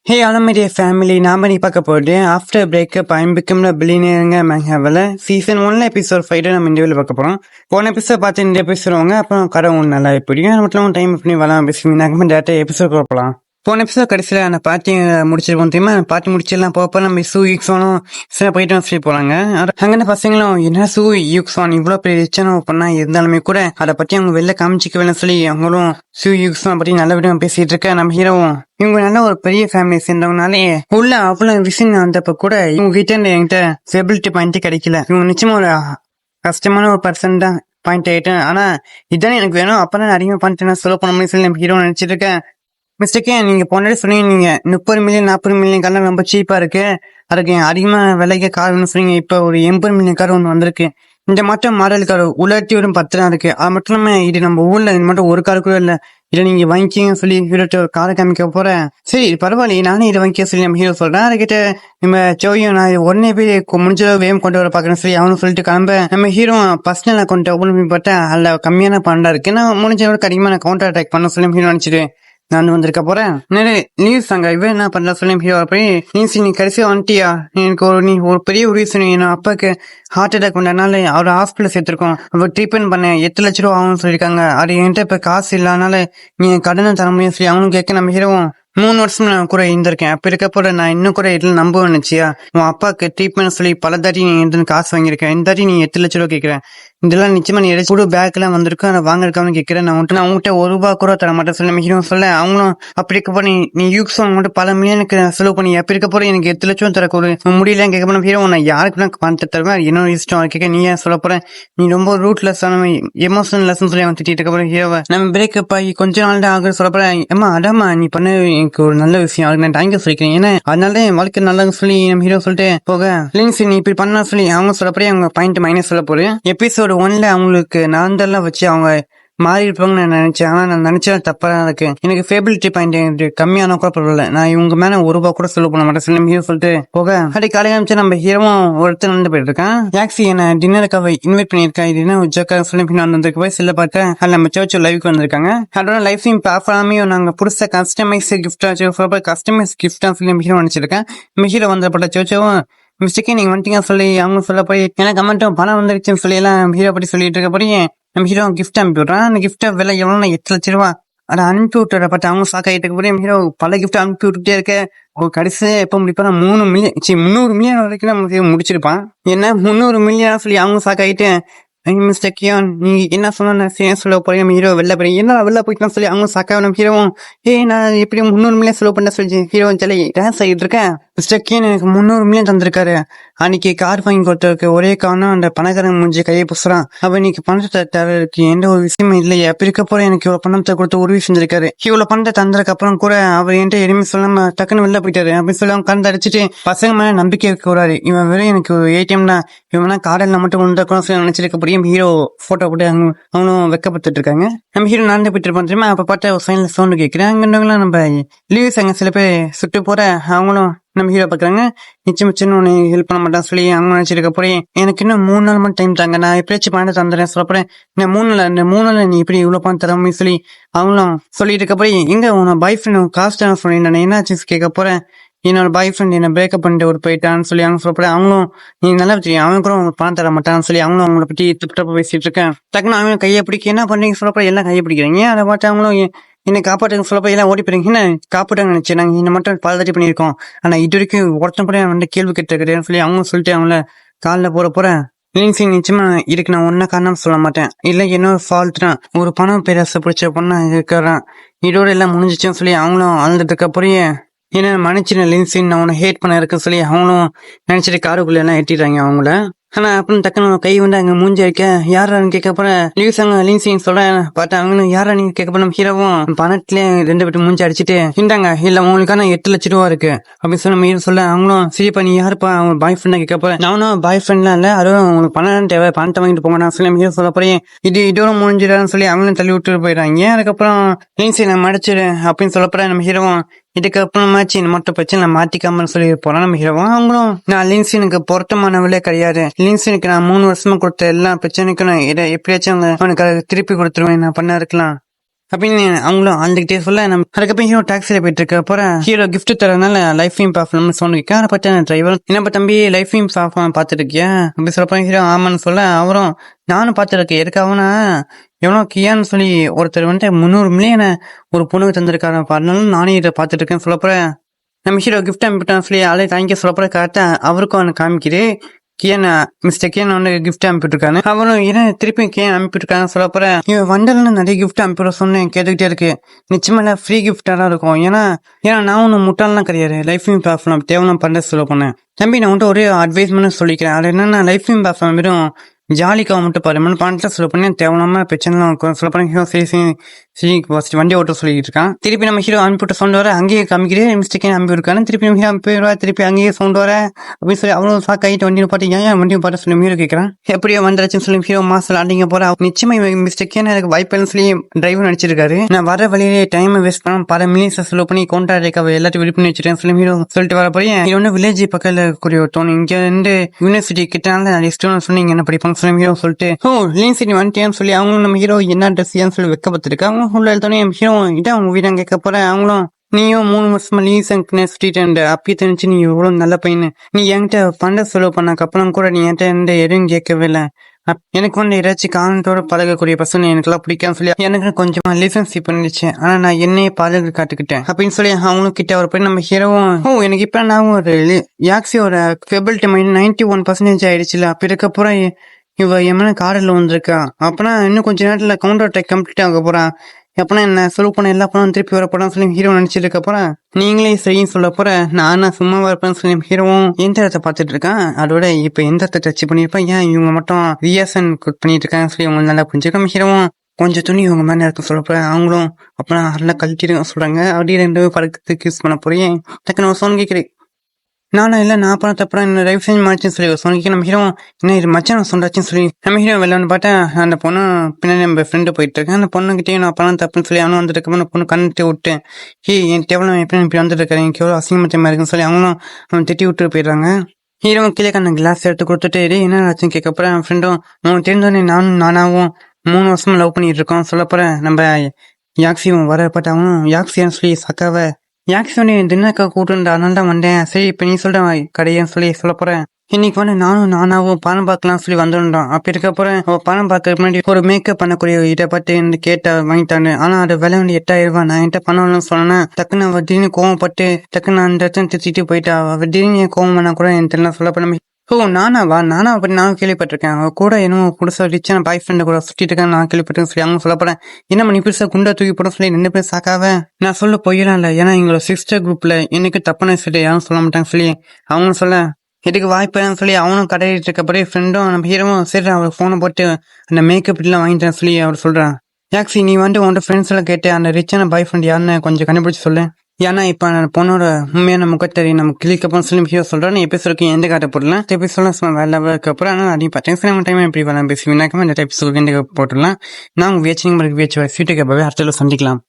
ஹே ஆலமீடியா family, நாம நீ பார்க்க போகிறது after breakup I'm become the பில்லியனருங்க மேங்காவில் சீசன் 1 எபிசோட் 5 நம்ம இந்த வீடியோவில் பார்க்க போகிறோம். போன எபிசோட் பார்த்து இந்த பேசுகிறவங்க அப்புறம் கடை ஒன்று நல்லா பிடிக்கும். அது மட்டும் டைம் பண்ணி வரலாம் பேசுவீங்க. டேரக்டாக எபிசோட் பார்க்கலாம். போன எபிசோட் கடைசியில் அந்த பார்ட்டி முடிச்சிருக்கோம் தெரியுமா? பார்ட்டி முடிச்சிடலாம் போப்போ நம்ம சூ யூக்ஸானும் சில போயிட்டு சொல்லி போகிறாங்க. அங்கே பசங்களும் என்ன சூ யூக்ஸான் இவ்வளோ பெரிய ரிச்சான பண்ணா இருந்தாலுமே கூட அதை பற்றி அவங்க வெளில காமிச்சிக்கவில்லை சொல்லி அவங்களும் சூ யூக்ஸான் பற்றி நல்ல விதமாக பேசிகிட்டு இருக்க நம்ம ஹீரோவும் இவங்க நல்ல ஒரு பெரிய ஃபேமிலி சேர்ந்தவங்கனாலே உள்ள அவ்வளவு விஷயம் வந்தப்ப கூட இவங்க கிட்ட என்கிட்ட ஃபெபிலிட்டி பாயிண்ட் கிடைக்கல. இவங்க நிச்சயமா ஒரு கஷ்டமான ஒரு பர்சன் தான் பாயிண்ட் ஆயிட்டேன். ஆனா இதுதானே எனக்கு வேணும், அப்பதான் அதிகமா பாயிண்ட் சொல்ல போன சொல்லி நம்ம ஹீரோ நினைச்சிட்டு இருக்கேன். மிஸ்டேக்கே நீங்க பொண்ணு சொன்னீங்க 30 மில்லியன் 40 மில்லியன் கார்லாம் ரொம்ப சீப்பா இருக்கு, அதுக்கு அதிகமா விலைக்கு கார் ஒன்று சொன்னீங்க. இப்ப ஒரு 80 மில்லியன் கார் ஒன்று வந்திருக்கு. இந்த மட்டும் மாடல் கார் உலர்த்தி ஒரு 10 தான் இருக்கு. அது மட்டும் இல்லாம இது நம்ம ஊர்ல இது மட்டும் ஒரு கார் கூட இல்ல. இதை நீங்க வாங்கிக்கிங்க சொல்லி ஹீரோட்ட ஒரு காரை காமிக்க போறேன். சரி இது பரவாயில்ல, நானே இதை வாங்கிக்க சொல்லி நம்ம ஹீரோ சொல்றேன். அதுக்கிட்ட நம்ம சோயும் நான் உடனே போய் முடிஞ்ச வேகம் கொண்டு வர பாக்குறேன் சொல்லி அவனு சொல்லிட்டு கிளம்ப நம்ம ஹீரோ பர்சனல் அக்கௌண்ட் ஓபன் பண்ணி பார்த்தா அதுல கம்மியான பண்டா இருக்கு. நான் முடிஞ்சவருக்கு அதிகமான கவுண்டர் அட்டாக் பண்ண சொல்லி ஹீரோ நினைச்சிட்டு நான் வந்திருக்க போறேன். நிறைய நியூஸ் அங்க இவன் என்ன பண்ணல சொல்லி ஹீரோ போய் நீ கடைசியா வந்துட்டியா, எனக்கு நீ ஒரு பெரிய உதவி சொன்னீங்க. அப்பாக்கு ஹார்ட் அட்டாக் வந்ததுனால அவர் ஹாஸ்பிட்டல் சேர்த்திருக்கோம், அவர் ட்ரீட்மெண்ட் பண்ண 8 லட்ச ரூபா ஆகும்னு சொல்லியிருக்காங்க. அது என்கிட்ட இப்ப காசு இல்லாதனால நீ கடனை தர முடியும் சொல்லி அவனும் கேட்க நம்ம ஹீரோவும் 3 வருஷம் நான் கூட இருந்திருக்கேன். அப்ப இருக்க போற நான் இன்னும் கூட இதுல நம்ப நினைச்சியா? உன் அப்பாக்கு ட்ரீட்மெண்ட் சொல்லி பல தாட்டி நீ எந்த காசு வாங்கியிருக்கேன், இந்த தாட்டி நீ 8 லட்ச ரூபா கேட்கிறேன். இதெல்லாம் நிச்சயமா நீ புது பேக் எல்லாம் வந்திருக்கும், அதை வாங்கிருக்கான்னு கேட்கிறேன். நான் உங்ககிட்ட 1 ரூபா கூட தர மாட்டேன் சொல்லி ஹீரோ சொல்ல அவங்களும் அப்படி இருக்க போற நீ யூக்ஸ் மட்டும் பல மில்லியனுக்கு செலவு பண்ணி அப்படி இருக்க போற எனக்கு 8 லட்சம் தரக்கு ஒரு முடியல கேட்க போன ஹீரோ நான் யாருக்குன்னா பணத்தை தருவேன், என்னோட இஷ்டம் கேட்க நீ ஏன் சொல்ல போறேன், நீ ரொம்ப ரூட்லெஸ் ஆன எமோஷனல் லெசன் சொல்லி அவன் திட்டிட்டு இருக்க போற ஹீரோவை நம்ம பிரேக்கப் ஆகி கொஞ்ச நாள் தான் ஆகுது சொல்ல போறேன். ஏமா அடாமா நீ பண்ண எனக்கு ஒரு நல்ல விஷயம், அதுக்கு நான் தேங்க்யூ சொல்லிக்கிறேன், ஏன்னா அதனால என் வாழ்க்கை நல்லா சொல்லி நம்ம ஹீரோ சொல்லிட்டு போக லிங்ஸ் நீ இப்படி பண்ண சொல்லி அவங்க சொல்லப்படி அவங்க பாயிண்ட் மைனஸ் சொல்ல போறேன். எபிசோடு 1 அவங்களுக்கு நாந்தெல்லாம் வச்சு அவங்க மாறி இருப்பாங்கன்னு நான் நினைச்சேன். ஆனா நான் நினைச்சேன் தப்பா தான் இருக்கு. எனக்கு ஃபேபிலிட்டி பாயிண்ட் கம்மியான கூட பரவாயில்ல, நான் இவங்க மேல 1 ரூபா கூட செலவு பண்ண மாட்டேன் சொல்லி ஹீரோ சொல்லிட்டு போக அப்படி காலையில ஆரம்பிச்சு நம்ம ஹீரோவும் ஒருத்தர் நடந்து போயிட்டு இருக்கான். டாக்ஸி என்ன டின்னருக்காக இன்வைட் பண்ணியிருக்கேன், இது என்ன ஜோக்கா சொல்லி வந்திருக்கு போய் சில பார்த்தேன். அதில் நம்ம சோச்சோ லைவுக்கு வந்திருக்காங்க. அதோட லைஃப் ஸ்ட்ரீம் ஆஃபராமே நாங்க புதுசா கஸ்டமைஸ் கிஃப்டா கஸ்டமைஸ் கிஃப்டா சொல்லி ஹீரோ நினைச்சிருக்கேன். ஹீரோ வந்தப்பட்ட சோச்சோவும் மிஸ்டேக்கே நீங்க வந்துட்டீங்க சொல்லி அவங்க சொல்ல போய் எனக்கு கமெண்ட்டும் பணம் வந்துருச்சுன்னு சொல்லி எல்லாம் ஹீரோ பத்தி சொல்லிட்டு இருக்க போய் நம்ம ஹீரோ கிஃப்ட் அனுப்பி விடுறான். அந்த கிஃப்ட் விலை எவ்வளவு 8 லட்ச ரூபா. அதை அனுப்பி விட்டுற பட் அவங்க சாக்காயிட்டு போய் ஹீரோ பல கிஃப்ட் அனுப்பி விட்டுட்டே இருக்க ஒரு கடைசி எப்ப முடிப்பா 300 மில்லியன் வரைக்கும் நம்ம முடிச்சிருப்பான். என்ன 300 மில்லியன் சொல்லி அவங்க சாக்காயிட்டு மிஸ்டேக்கியா நீ என்ன சொன்ன சொல்ல போறேன் ஹீரோ வெளில போய் என்ன வெளில போயிட்டு சொல்லி அவங்க சாக்கா நம்ம ஹீரோவும் நான் எப்படி 300 மில்லியன் செலவு பண்ண சொல்லி ஹீரோ சொல்லி டான்ஸ் ஆகிட்டு இருக்கேன். மிஸ்டேக்கியா எனக்கு 300 மில்லியன் தந்திருக்காரு. அன்னைக்கு கார் வாங்கி கொடுத்ததுக்கு ஒரே காரணம் அந்த பணக்காரங்க முடிஞ்சு கையை புசுறான். அப்ப இன்னைக்கு பணத்தை தரக்கு எந்த ஒரு விஷயமும் இல்லையே, அப்படி இருக்க போற எனக்கு இவ்வளவு பணத்தை கொடுத்து உதவி செஞ்சிருக்காரு. இவ்வளவு பணத்தை தந்ததுக்கு அப்புறம் கூட அவர் என்கிட்ட எதுவுமே சொல்லாம டக்குன்னு வெளில போயிட்டாரு அப்படின்னு சொல்லி அவங்க கண்டு அடிச்சுட்டு பசங்க மேல நம்பிக்கை இருக்க கூடாது. இவன் வெறும் எனக்கு ஒரு ஏடிஎம் தான், இவனா காரில் மட்டும் கொண்டு நினைச்சிருக்க போய் ஹீரோ போட்டோ போட்டு அவனும் வெக்கப்பட்டு இருக்காங்க. நம்ம ஹீரோ நடந்து போயிட்டு இருப்போம் தெரியுமா? அப்ப பார்த்தா ஒரு சைன்ல சவுண்ட் கேட்கிறேன். அங்கலாம் நம்ம லீவ்ஸ் அங்க சில பேர் சுட்டு போற அவங்களும் நம்ம ஹீரோ பாக்குறாங்க. நிச்சயம் ஒன்னு ஹெல்ப் பண்ண மாட்டான் சொல்லி அவங்க நினைச்சிருக்க போறேன். எனக்கு இன்னும் 3 நாள் மட்டும் டைம் தாங்க, நான் எப்படியாச்சும் பணம் தந்துடுறேன் சொல்ல போறேன். இந்த 3 நாள் நீ இப்படி இவ்வளவு பணம் தர சொல்லி அவங்களும் சொல்லிட்டு இருக்க போய் எங்க உன பாய் ஃப்ரெண்ட் காஸ்ட் சொல்லி நான் என்னாச்சு கேட்க போறேன். என்னோட பாய் ஃப்ரெண்ட் என்ன பிரேக்கப் பண்ணிட்டு ஒரு போயிட்டான்னு சொல்லி அவங்க சொல்லப்பட அவங்களும் நீ நல்லா தெரியும் அவன் கூட உங்களுக்கு பணம் தர மாட்டான்னு சொல்லி அவங்களும் அவங்கள பத்தி தப்பு பேசிட்டு இருக்கேன். டக்குன்னு அவங்க கையை பிடிக்க என்ன பண்றீங்க சொல்லப்பட எல்லாம் கையை பிடிக்கிறீங்க. அதை பார்த்து அவங்களும் என்னை காப்பாற்றுங்க சொல்லப்போ எல்லாம் ஓடி போறீங்க. என்ன காப்பாற்றாங்க நினைச்சேன், நாங்க இந்த மட்டும் பாதுகாட்டி பண்ணியிருக்கோம், ஆனா இது வரைக்கும் ஒருத்தன் கூட வந்து கேள்வி கேட்டு சொல்லி அவங்க சொல்லிட்டு அவங்கள காலில் போறேன். நிச்சயமா இதுக்கு நான் ஒன்ன காரணம் சொல்ல மாட்டேன், இல்ல என்னோட ஃபால்ட் தான். ஒரு பணம் பேராசை பிடிச்ச பொண்ணா இருக்கிறான், இதோட எல்லாம் முடிஞ்சிச்சுன்னு சொல்லி அவங்களும் அழுதுட்டு இருக்க போறிய என்ன மன்னிச்சின லின்சின் நான் உன்னை ஹேட் பண்ண இருக்குன்னு சொல்லி அவங்களும் நினைச்சிட்டு காருக்குள்ள எல்லாம் எட்டிடுறாங்க அவங்கள. ஆனா அப்படின்னு டக்குனு கை வந்து அங்க மூஞ்சி வைக்க யாரான்னு கேட்க போற லீவ்ஸ் அங்க லின்சின்னு சொல்றேன். பார்த்தா அவங்களும் யாரா நீங்க கேட்க போன ஹீரோவும் பணத்திலே 2 பேட்டு மூஞ்சி அடிச்சுட்டு இந்தாங்க இல்ல உங்களுக்கான 8 லட்ச ரூபா இருக்கு அப்படின்னு சொல்லி ஹீரோ சொல்ல அவங்களும் சரிப்பா நீ யாருப்பா அவங்க பாய் ஃப்ரெண்டா கேட்க போறேன். நானும் பாய் ஃப்ரெண்ட்லாம் இல்ல, அதுவும் உங்களுக்கு பணம் தேவை, பணத்தை வாங்கிட்டு போங்க நான் சொல்லி ஹீரோ சொல்ல போறேன். இதோட முடிஞ்சிடான்னு சொல்லி அவங்களும் தள்ளி விட்டு போயிடறாங்க. அதுக்கப்புறம் லின்சி நான் மடிச்சிடு அப்படின்னு சொல்ல போறேன். நம்ம ஹீரோவும் இதுக்கப்புறமாச்சு இந்த மட்டும் பிரச்சனை நான் மாத்திக்காமன்னு சொல்லி போறோம். நம்ம ஹீரோவும் அவங்களும் நான் லின்சினுக்கு பொருத்தமானவளே கிடையாது, லின்சினுக்கு நான் 3 வருஷமா கொடுத்த எல்லா பிரச்சனைக்கும் நான் இதை எப்படியாச்சும் அவனுக்கு திருப்பி கொடுத்துருவேன், நான் பண்ண இருக்கலாம் அப்படின்னு அவங்களும் ஆழ்ந்துகிட்டே சொல்ல நம்ம அதுக்கப்புறம் ஹீரோ டாக்ஸில போயிட்டு இருக்க அப்புறம் ஹீரோ கிஃப்ட் தரனால லைஃப் இம் பாஃப்னு சொன்ன கேட்க அதை பற்றி டிரைவர் என்னப்பா தம்பி லைஃப் இம் பாஃப் பார்த்துட்டு இருக்கியா அப்படி சொல்லப்போ ஹீரோ ஆமான்னு சொல்ல அவரும் நானும் பார்த்துருக்கேன் எதுக்காகனா எவனோ கியான்னு சொல்லி ஒருத்தர் வந்துட்டு 300 மில்லியனை ஒரு பொண்ணுக்கு தந்திருக்காரு அதனால நானே இதை பார்த்துட்டு இருக்கேன் சொல்லப்போறேன் நம்ம ஹீரோ கிஃப்ட் அனுப்பிட்டான் சொல்லி ஆளே தேங்க்யூ சொல்லப்போற கரெக்டா அவருக்கும் அவனை காமிக்குது கியன் மிஸ்டர் கியன் வந்து கிஃப்ட் அனுப்பிட்டுருக்காங்க அவரும் ஏன் திருப்பி கியன் அனுப்பிட்டுருக்காங்க சொல்ல போற இவன் வண்டர்ல நிறைய கிஃப்ட் அனுப்பிட சொன்னேன் கேட்டுக்கிட்டே இருக்கு நிச்சயமா ஃப்ரீ கிஃப்டா தான் இருக்கும் ஏன்னா நான் ஒன்னும் முட்டாலாம் கிடையாது லைஃப் இம் பிளாட்ஃபார்ம் தேவையான பண்ண சொல்ல போனேன் தம்பி நான் வந்துட்டு ஒரே அட்வைஸ்மெண்ட் சொல்லிக்கிறேன் அது என்னன்னா லைஃப் இம் பிளாட்ஃபார்ம் வெறும் ஜாலிக்காக மட்டும் பாரு பண்ணிட்டு சொல்ல பண்ணி தேவையில்லாம பிரச்சனைலாம் இருக்கும் சொல்ல போனா ஹீரோ சரி வண்டி ஓட்ட சொல்லிட்டு இருக்கான் திருப்பி நம்ம ஹீரோ அனுப்பிட்டு சவுண்ட் வர அங்கேயே காமிக்கிறேன் மிஸ்டேக்கே அனுப்பி இருக்காரு திருப்பி நம்ம ஹீரோ போயிடுவா திருப்பி அங்கேயே சவுண்ட் வர அப்படின்னு சொல்லி அவ்வளோ சாக் ஆகிட்டு வண்டியை பார்த்து ஏன் வண்டியை பார்த்து சொல்லி ஹீரோ கேட்கறான் எப்படியோ வந்துருச்சுன்னு சொல்லி ஹீரோ மாசம் அடிங்க போற நிச்சயமா மிஸ்டேக்கே எனக்கு வாய்ப்புன்னு சொல்லி டிரைவர் நடிச்சிருக்காரு நான் வர வழியிலே டைம் வேஸ்ட் பண்ண பல மில்லியன்ஸ் செலவு பண்ணி கவுண்டர் எல்லாத்தையும் விடு பண்ணி வச்சிருக்கேன் சொல்லி ஹீரோ சொல்லிட்டு வர போய் இது ஒன்று வில்லேஜ் பக்கத்தில் இருக்கக்கூடிய தோணும் இங்க இருந்து யூனிவர்சிட்டி கிட்டனால நிறைய ஸ்டூடெண்ட் சொல்லி என்ன படிப்பாங்க ஹீரோ சொல்லிட்டு யூனிவர்சிட்டி வந்துட்டேன்னு சொல்லி அவங்களும் நம்ம ஹீரோ என்ன ட்ரெஸ் சொல்லி வைக்கப்பட்டிருக்கு அவங்க உள்ள எழுத்தோடனே ஹீரோ இதான் அவங்க வீடாக கேட்க போற அவங்களும் நீயும் 3 வருஷமா லீஸ் சுட்டிட்டு அப்பயே தெரிஞ்சு நீ எவ்வளவு நல்ல பையனு நீ என்கிட்ட பண்ட செலவு பண்ணக்கப்புறம் கூட நீ என்கிட்ட எதுவும் கேட்கவே இல்லை எனக்கு வந்து ஏதாச்சும் காரணத்தோட பழகக்கூடிய பசங்க எனக்குலாம் பிடிக்காம சொல்லி எனக்கு கொஞ்சமா ரிலேஷன்ஷிப் பண்ணிடுச்சு ஆனா நான் என்னையே பாதுகாத்து காட்டுக்கிட்டேன் அப்படின்னு சொல்லி அவங்களும் கிட்ட அவர் போய் நம்ம ஹீரோவும் எனக்கு இப்ப நான் ஒரு யாக்ஸியோட ஃபெபிலிட்டி மைண்ட் 91% ஆயிடுச்சுல அப்ப இருக்கப்பறம் இவ எம்மன காரில் வந்திருக்கா அப்பனா இன்னும் கொஞ்ச நேரத்துல கவுண்டர் அட்டாக் கம்ப்ளீட் ஆக போறான் எப்பனா என்ன செலவு பண்ண எல்லா பணம் திருப்பி வர போறான்னு சொல்லி ஹீரோ நினைச்சிட்டு போறேன் நீங்களே சரின்னு சொல்ல போற நான் சும்மாவா இருப்பேன்னு சொல்லி ஹீரோவும் எந்த இடத்த பார்த்துட்டு இருக்கான் அதோட இப்ப எந்த இடத்த டச் பண்ணிருப்பேன் ஏன் இவங்க மட்டும் ரியாசன் பண்ணிட்டு இருக்காங்க சொல்லி அவங்க நல்லா புரிஞ்சுக்க ஹீரோவும் கொஞ்சம் துணி இவங்க மேல இருக்க சொல்ல போறேன் அவங்களும் அப்புறம் அதெல்லாம் கழட்டிடுங்க சொல்றாங்க அப்படியே 2 படத்துக்கு யூஸ் பண்ண போறேன் டக்குன்னு சோன் கேட்கிறேன் நானா இல்ல நான் பண்ண தப்புறம் என்ன ரைட் சைன் மாச்சுன்னு சொல்லி சொன்னிக்க நம்ம ஹீரோ என்ன இது மச்சான் சொன்னாச்சுன்னு சொல்லி நம்ம ஹீரோ வெளில பார்த்தேன் அந்த பொண்ணு பின்னாடி நம்ம ஃப்ரெண்டு போயிட்டு இருக்கேன் அந்த பொண்ணுகிட்டே நான் பண்ண தப்புன்னு சொல்லி அவனும் வந்துட்டு அந்த பொண்ணு கண்ணிட்டு விட்டேன் என் டேவலம் எப்படி இப்படி வந்துட்டு இருக்காரு எனக்கு எவ்வளோ அசிங்கமத்தமா இருக்குன்னு சொல்லி அவங்களும் அவன் திட்டி விட்டு போயிடுறாங்க ஹீரோ கீழே கண்ண கிளாஸ் எடுத்து கொடுத்துட்டு என்ன ஆச்சுன்னு கேட்கப்பறேன் என் ஃப்ரெண்டும் அவன் தெரிஞ்சோடனே நானாவும் 3 வருஷமா லவ் பண்ணிட்டு இருக்கோம் சொல்ல போறேன் நம்ம யாக்ஸியும் வர பட் அவனும் யாக்ஸியான்னு சொல்லி சக்காவை யாக்ஸி தினக்கா கூட்டுண்டா அதனால தான் வந்தேன் சரி இப்ப நீ சொல்ற கடையன்னு சொல்லி சொல்ல போறேன் இன்னைக்கு வந்து நானாவும் பணம் பார்க்கலாம் சொல்லி வந்துட்டோம் அப்படி இருக்க போறேன் பணம் பார்க்கறதுக்கு முன்னாடி ஒரு மேக்கப் பண்ணக்கூடிய இதை பத்தி கேட்ட வாங்கிட்டாரு ஆனா அது விலை வந்து 8000 ரூபாய் நான் என்கிட்ட பண்ணணும்னு சொன்னேன் டக்குன்னு அவ திடீர்னு கோவப்பட்டு டக்குன்னு அந்த இடத்துல திட்டிட்டு போயிட்டா அவ திடீர்னு கோவம் பண்ணா கூட எனக்கு தெரியல சொல்ல போன நானாவா அப்படி நானும் கேள்விப்பட்டிருக்கேன் அவ கூட இன்னும் புதுசா ரிச்சான பாய் ஃப்ரெண்டு கூட சுத்திட்டு இருக்கேன் நான் கேள்விப்பட்டிருக்கேன் சொல்லி அவங்க சொல்லப்பறேன் என்ன நீ புதுசா குண்டா தூக்கி போட சொல்லி 2 பேரும் சாக்காவ நான் சொல்ல போயிடலாம் இல்ல ஏன்னா எங்களோட சிஸ்டர் குரூப்ல எனக்கு தப்பான சொல்லி யாரும் சொல்ல மாட்டாங்க சொல்லி அவங்களும் சொல்ல இதுக்கு வாய்ப்பு சொல்லி அவனும் கடையிட்டு இருக்கப்படியே ஃப்ரெண்டும் நம்ம ஹீரோவும் சரி அவர் போனை போட்டு அந்த மேக்கப் எல்லாம் வாங்கிட்டேன் சொல்லி அவர் சொல்றான் யாக்ஸி நீ வந்து உன்னோட ஃப்ரெண்ட்ஸ் எல்லாம் கேட்டு அந்த ரிச்சான பாய் ஃப்ரெண்ட் யாருன்னு கொஞ்சம் கண்டுபிடிச்சு சொல்லு ஏன்னா இப்ப அந்த பொண்ணோட உண்மையான முகத்தறி நம்ம கிளிக்கப்புறம் சொல்லி ஹீரோ சொல்றேன் நீ எபிசோடுக்கு எந்த காட்ட போடலாம் எபிசோட வேலை அப்புறம் ஆனால் அதையும் பார்த்தேன் டைம் எப்படி வரலாம் பேசி வினாக்கமா இந்த எபிசோடுக்கு எந்த போட்டுடலாம் நான் உங்க வேச்சிங் வீட்டுக்கு அடுத்த சந்திக்கலாம்.